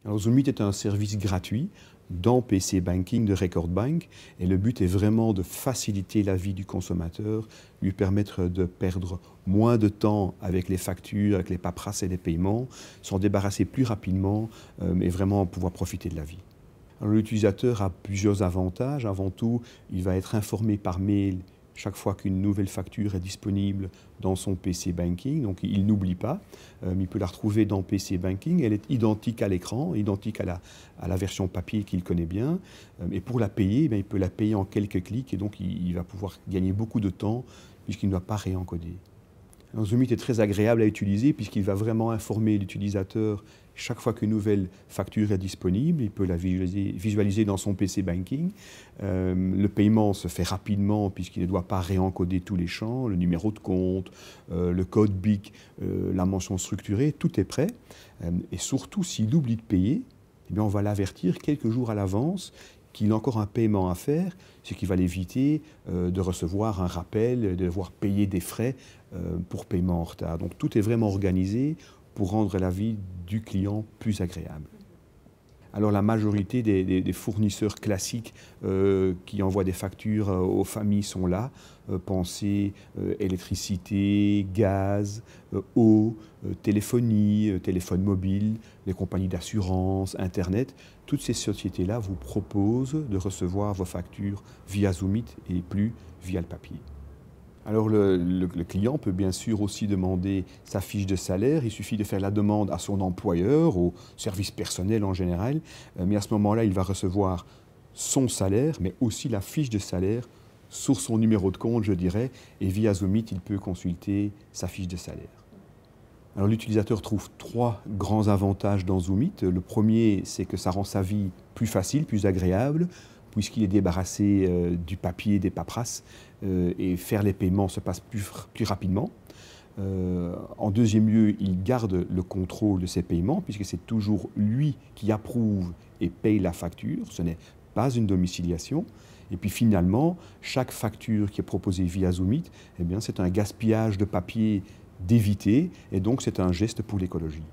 Alors Zoomit est un service gratuit dans PC Banking de Record Bank et le but est vraiment de faciliter la vie du consommateur, lui permettre de perdre moins de temps avec les factures, avec les paperasses et les paiements, s'en débarrasser plus rapidement et vraiment pouvoir profiter de la vie. L'utilisateur a plusieurs avantages. Avant tout, il va être informé par mail chaque fois qu'une nouvelle facture est disponible dans son PC Banking. Donc il n'oublie pas, il peut la retrouver dans PC Banking. Elle est identique à l'écran, identique à la version papier qu'il connaît bien. Et pour la payer, il peut la payer en quelques clics et donc il va pouvoir gagner beaucoup de temps puisqu'il ne doit pas réencoder. Alors, Zoomit est très agréable à utiliser puisqu'il va vraiment informer l'utilisateur chaque fois qu'une nouvelle facture est disponible. Il peut la visualiser dans son PC Banking. Le paiement se fait rapidement puisqu'il ne doit pas réencoder tous les champs, le numéro de compte, le code BIC, la mention structurée, tout est prêt. Et surtout, s'il oublie de payer, eh bien, on va l'avertir quelques jours à l'avance qu'il a encore un paiement à faire, ce qui va l'éviter de recevoir un rappel, de devoir payer des frais pour paiement en retard. Donc tout est vraiment organisé pour rendre la vie du client plus agréable. Alors la majorité des fournisseurs classiques qui envoient des factures aux familles sont là. Pensez électricité, gaz, eau, téléphonie, téléphone mobile, les compagnies d'assurance, Internet. Toutes ces sociétés-là vous proposent de recevoir vos factures via Zoomit et plus via le papier. Alors le client peut bien sûr aussi demander sa fiche de salaire. Il suffit de faire la demande à son employeur, au service personnel en général. Mais à ce moment-là, il va recevoir son salaire, mais aussi la fiche de salaire sur son numéro de compte, je dirais. Et via Zoomit, il peut consulter sa fiche de salaire. Alors l'utilisateur trouve trois grands avantages dans Zoomit. Le premier, c'est que ça rend sa vie plus facile, plus agréable, puisqu'il est débarrassé du papier, des paperasses, et faire les paiements se passe plus rapidement. En deuxième lieu, il garde le contrôle de ses paiements, puisque c'est toujours lui qui approuve et paye la facture. Ce n'est pas une domiciliation. Et puis finalement, chaque facture qui est proposée via Zoomit, eh bien, c'est un gaspillage de papier d'éviter, et donc c'est un geste pour l'écologie.